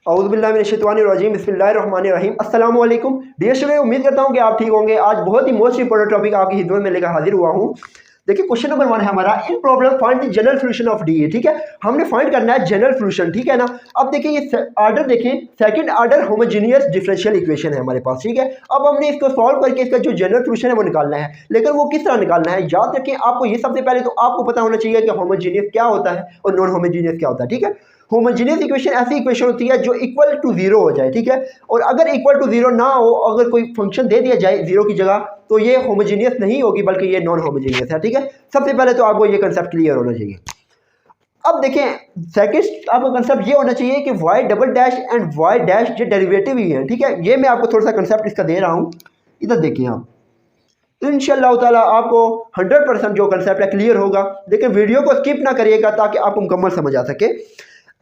औज़ुबिल्लाहिमिनश्शैतानिर्रजीम बिस्मिल्लाहिर्रहमानिर्रहीम अस्सलाम वालेकुम डियर स्टूडेंट, उम्मीद करता हूँ कि आप ठीक होंगे। आज बहुत ही मोस्ट इंपॉर्टेंट टॉपिक आपकी खिदमत में लेकर हाजिर हुआ हूँ। देखिए क्वेश्चन नंबर 1 है हमारा, in problem find the general solution of D. ठीक है, हमने फाइंड करना है जनरल सॉल्यूशन। ठीक है ना। अब देखिए ये ऑर्डर देखें, second order homogeneous differential equation है हमारे पास। ठीक है, अब हमने इसको सॉल्व करके इसका जो जनरल सॉल्यूशन है वो निकालना है। लेकिन वो किस तरह निकालना है, याद रखें आपको ये सबसे पहले तो आपको पता होना चाहिए कि होमोजेनियस क्या होता है और नॉन होमोजेनियस क्या होता है। ठीक है, होमोजेनियस इक्वेशन ऐसी इक्वेशन होती है जो इक्वल टू जीरो हो जाए। ठीक है, और अगर इक्वल टू जीरो ना हो, अगर कोई फंक्शन दे दिया जाए जीरो की जगह, तो ये होमोजेनियस नहीं होगी बल्कि ये नॉन होमोजेनियस है। ठीक है, सबसे पहले तो आपको ये कंसेप्ट क्लियर होना चाहिए। अब देखें सेकंड आपका कंसेप्ट ये होना चाहिए कि Y double dash and Y dash ये डेरिवेटिव ही है। ठीक है, ये मैं आपको थोड़ा सा कंसेप्ट इसका दे रहा हूँ, इधर देखिए आप। इंशाअल्लाह ताला आपको 100% जो कंसेप्ट है क्लियर होगा, लेकिन वीडियो को स्किप ना करिएगा ताकि आपको मुकम्मल समझ आ सके।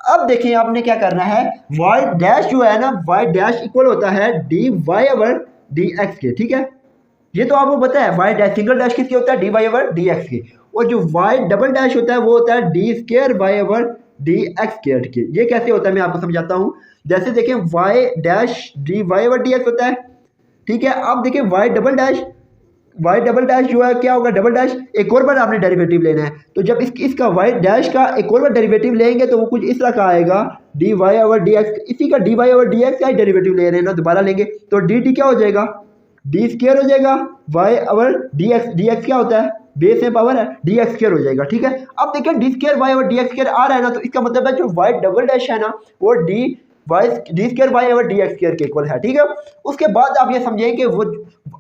अब देखिए आपने क्या करना है, वाई डैश जो है ना, वाई डैश इक्वल होता है D Y over D X के। ठीक है, ये तो आपको पता है। वाई डैश सिंगल डैश किसके होता है, D Y over D X के। और जो वाई डबल डैश होता है वो होता है D square Y over D X square के। ये कैसे होता है मैं आपको समझाता हूँ। जैसे देखें Y dash D Y over D X होता है। ठीक है, अब देखिए वाई डबल डैश जो है क्या होगा, डबल डैश एक और बार आपने डेरिवेटिव लेना है। तो जब इसका वाई डैश का एक और बार डेरिवेटिव लेंगे तो वो कुछ इस तरह का आएगा, D Y over D X. इसी का D Y over D X का डेरिवेटिव ले रहे हैं ना, दोबारा लेंगे तो डी टी क्या हो जाएगा, डी स्क्वायर हो जाएगा वाई ओवर डी एक्स क्या होता है, बेस में पावर है, डी एक्स स्क्वायर हो जाएगा। ठीक है, अब देखिए D square Y over D X square आ रहा है ना, तो इसका मतलब है जो वाई डबल डैश है ना वो D square Y over D X square के इक्वल है। ठीक है, उसके बाद आप ये समझें कि वो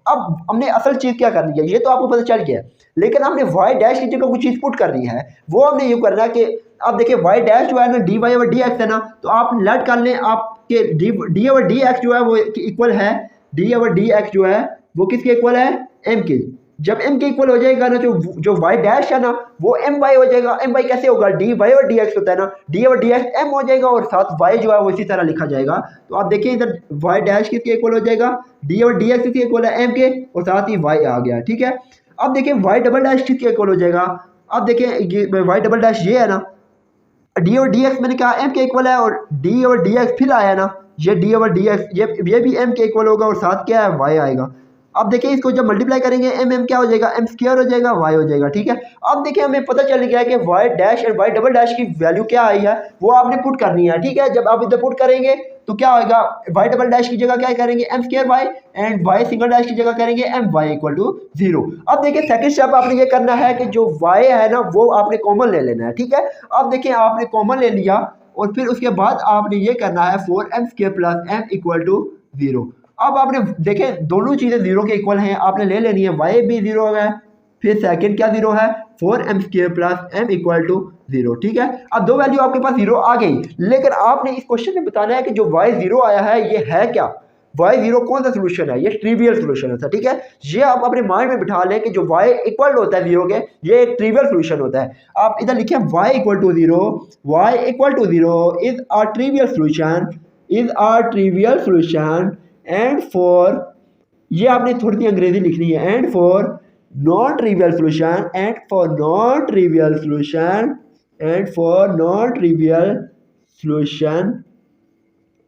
अब हमने असल चीज़ क्या करनी है, ये तो आपको पता चल गया, लेकिन हमने वाई डैश की जगह कुछ चीज़ पुट करनी है। वो हमने ये करना है कि अब देखिए वाई डैश जो है ना D Y over D X है ना, तो आप लेट कर लें आपके डी ओवर डी एक्स जो है वो इक्वल है, डी ओवर डी एक्स जो है वो किसके इक्वल है, एम के। जब एम के इक्वल हो जाएगा ना, जो वाई डैश है ना वो एम वाई हो जाएगा। एम वाई कैसे होगा, डी वाई और डी एक्स होता है ना, डी और डी एक्स एम हो जाएगा और साथ वाई जो है वो इसी तरह लिखा जाएगा। तो आप देखिए इधर वाई डैश किसके इक्वल हो जाएगा, डी और डी एक्स किसके इक्वल है, एम के, और साथ ही वाई आ गया। ठीक है, अब देखिए वाई डबल डैश किसके इक्वल हो जाएगा। अब देखिए ये वाई डबल डैश ये है ना, डी और डी एक्स मैंने कहा एम के इक्वल है, और डी और डी एक्स फिर आया ना, ये डी और डी एक्स ये भी एम के इक्वल होगा और साथ क्या है, वाई आएगा। अब देखिए इसको जब मल्टीप्लाई करेंगे एम क्या हो जाएगा, एम स्क्वायर हो जाएगा, वाई हो जाएगा। ठीक है, अब देखिए हमें पता चल गया कि वाई डैश और वाई डबल डैश की वैल्यू क्या आई है, वो आपने पुट करनी है। ठीक है, जब आप इधर पुट करेंगे तो क्या होगा, वाई डबल डैश की जगह क्या करेंगे, M square Y, and Y single dash की जगह करेंगे एम वाई इक्वल टू 0। अब देखिए सेकंड स्टेप आपने ये करना है कि जो वाई है ना वो आपने कॉमन ले लेना है। ठीक है, अब देखिए आपने कॉमन ले लिया और फिर उसके बाद आपने ये करना है 4m square plus m equal to 0। अब आपने देखें दोनों चीज़ें जीरो के इक्वल हैं, आपने ले लेनी है, वाई भी जीरो है, फिर सेकंड क्या जीरो है, 4m square plus m equal to 0। ठीक है, अब दो वैल्यू आपके पास जीरो आ गई, लेकिन आपने इस क्वेश्चन में बताना है कि जो y जीरो आया है ये है क्या, y जीरो कौन सा सोल्यूशन है, ये ट्रिवियल सोल्यूशन होता है। ठीक है, ये आप अपने माइंड में बिठा लें कि जो y इक्वल होता है जीरो के, ये एक ट्रिवियल सोल्यूशन होता है। आप इधर लिखिए y equal to 0, y equal to 0 is a trivial solution and for, ये आपने थोड़ी सी अंग्रेजी लिखनी है, and for non trivial solution, and for non trivial solution, and for non trivial solution.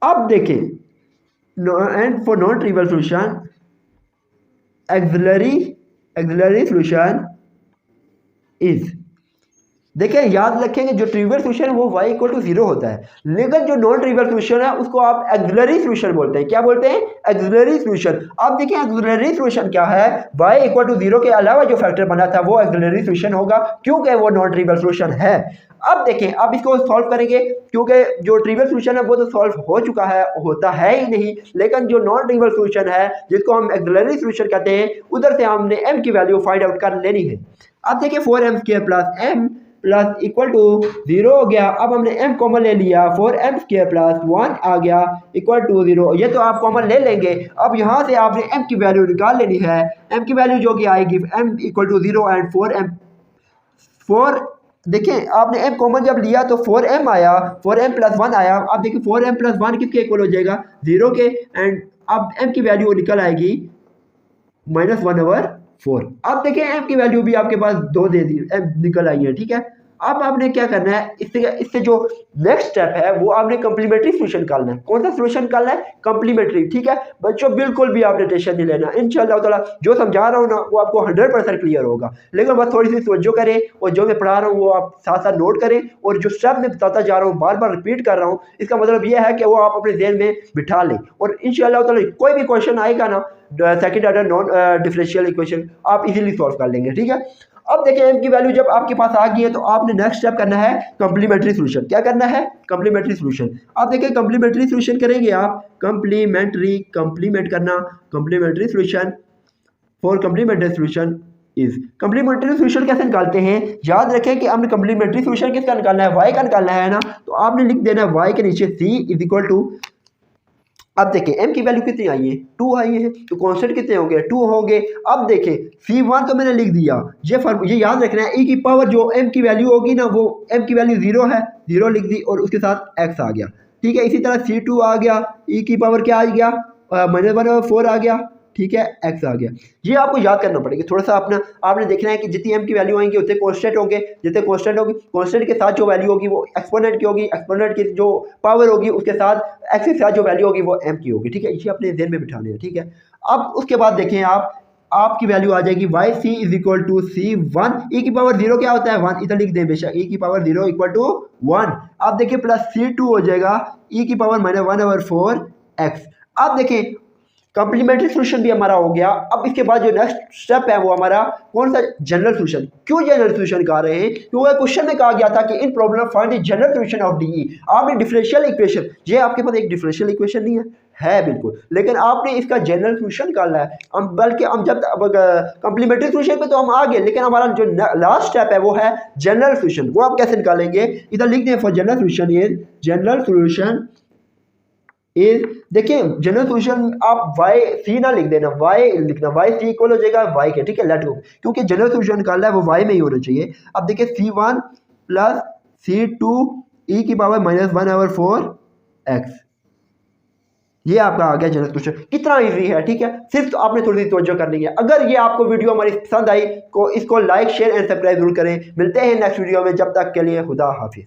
अब देखें and for non trivial solution auxiliary solution is, देखिए याद रखेंगे जो ट्रिवियल सोल्यूशन है वो y इक्वल टू 0 होता है, लेकिन जो नॉन ट्रिवियल सोल्यूशन है उसको आप एक्सिलरी सोल्यूशन बोलते हैं। क्या बोलते हैं, एक्सिलरी सोल्यूशन। अब देखिए एक्सिलरी सोल्यूशन क्या है, y इक्वल टू 0 के अलावा जो फैक्टर बना था वो एक्सिलरी सोल्यूशन होगा क्योंकि वो नॉन ट्रिवियल सोल्यूशन है। अब देखें अब इसको सॉल्व करेंगे, क्योंकि जो ट्रिवियल सोल्यूशन है वो तो सॉल्व हो चुका है, होता है ही नहीं, लेकिन जो नॉन ट्रिवियल सोल्यूशन है जिसको हम एक्सिलरी सोल्यूशन कहते हैं, उधर से हमने m की वैल्यू फाइंड आउट कर लेनी है। अब देखिए 4m square plus m plus equal to 0 हो गया। अब हमने m कॉमन ले लिया, 4m स्क्वायर प्लस 1 आ गया इक्वल टू 0। ये तो आप कॉमन ले लेंगे। अब यहाँ से आपने m की वैल्यू निकाल लेनी है, m की वैल्यू जो कि आएगी m इक्वल टू 0 एंड 4 देखिए आपने m कॉमन जब लिया तो 4m आया, 4m प्लस 1 आया। अब देखिए 4m प्लस 1 किसके इक्वल हो जाएगा, 0 के, एंड अब m की वैल्यू निकल आएगी -1/4। अब देखिए m की वैल्यू भी आपके पास 2 दे दी, m निकल आई है। ठीक है, अब आपने क्या करना है, इससे जो नेक्स्ट स्टेप है वो आपने कंप्लीमेंट्री सोल्यूशन निकालना है। कौन सा सोल्यूशन निकालना है? कंप्लीमेंट्री। ठीक है बच्चों, बिल्कुल भी आपने टेंशन नहीं लेना, इंशाल्लाह ताला जो समझा रहा हूँ ना वो आपको 100% क्लियर होगा। लेकिन बस थोड़ी सी तवज्जो करें और जो मैं पढ़ा रहा हूँ वो आप साथ साथ नोट करें, और जो स्टेप मैं बताता जा रहा हूँ बार बार रिपीट कर रहा हूँ, इसका मतलब ये है कि वो आप अपने ज़हन में बिठा लें, और इंशाल्लाह ताला कोई भी क्वेश्चन आएगा ना second order non differential equation आप इजीली सॉल्व कर लेंगे। ठीक है, अब देखिए m की वैल्यू जब आपके पास आ गई है तो आपने नेक्स्ट स्टेप करना है कंप्लीमेंट्री सॉल्यूशन। क्या करना है? Complementary solution. आप देखिए कंप्लीमेंट्री सॉल्यूशन करेंगे आप, कंप्लीमेंट करना, complementary solution for complementary solution is. Complementary solution कैसे निकालते हैं? याद रखें कि हमने कंप्लीमेंट्री सॉल्यूशन किसका निकालना है? y का निकालना है ना, तो आपने लिख देना है y के नीचे c इज इक्वल टू, अब देखें m की वैल्यू कितनी आई है? 2 आई है, तो कांस्टेंट कितने होंगे? 2 होंगे। अब देखें c1 तो मैंने लिख दिया, ये याद रखना है e की पावर जो m की वैल्यू होगी ना वो m की वैल्यू 0 है, 0 लिख दी और उसके साथ x आ गया। ठीक है, इसी तरह c2 आ गया, e की पावर क्या आ गया? -1/4 आ गया। ठीक है, x आ गया। ये आपको याद करना पड़ेगा थोड़ा सा अपना, आपने देखना है कि जितनी m की वैल्यू आएंगी उतने कांस्टेंट होंगे, जितने कांस्टेंट होगी कांस्टेंट के साथ जो वैल्यू होगी वो एक्सपोनेंट की होगी, एक्सपोनेंट की जो पावर होगी उसके साथ x के साथ जो वैल्यू होगी वो m की होगी। ठीक है, इसे अपने ध्यान में बिठाने हैं। ठीक है, अब उसके बाद देखें आपकी वैल्यू आ जाएगी yc is equal to c1, e की पावर 0 क्या होता है? 1, इधर लिख दें बेशक, e की पावर 0 इक्वल टू 1। आप देखिए प्लस c2 हो जाएगा e की पावर -1/4 x। आप देखें कंप्लीमेंट्री सॉल्यूशन भी हमारा हो गया। अब इसके बाद जो नेक्स्ट स्टेप है वो हमारा कौन सा? General solution. क्यों जनरल सॉल्यूशन कह रहे हैं? क्योंकि क्वेश्चन में कहा गया था कि in problem find the general solution of DE. आपने डिफरेंशियल इक्वेशन, ये आपके पास एक डिफरेंशियल इक्वेशन नहीं है बिल्कुल, लेकिन आपने इसका जनरल सॉल्यूशन निकालना है। हम बल्कि हम जब कंप्लीमेंट्री सॉल्यूशन पे तो हम आ गए, लेकिन हमारा जो लास्ट स्टेप है वो है जनरल सॉल्यूशन। वो आप कैसे निकालेंगे? इधर लिख दें for general solution is, general solution is, देखिए जनरल सॉल्यूशन आप y c ना लिख देना, y लिखना, y c इक्वल हो जाएगा y के। ठीक है, लेट गो, क्योंकि जनरल सॉल्यूशन निकालना है वो y में ही होना चाहिए। अब देखिए c1 प्लस c2 e की पावर -1/4 x, ये आपका आ गया जनरल सॉल्यूशन। कितना इजी है। ठीक है, सिर्फ तो आपने थोड़ी सी तवज्जो करनी है। अगर ये आपको वीडियो हमारी पसंद आई को इसको लाइक शेयर एंड सब्सक्राइब जरूर करें। मिलते हैं नेक्स्ट वीडियो में, जब तक के लिए खुदा हाफिज।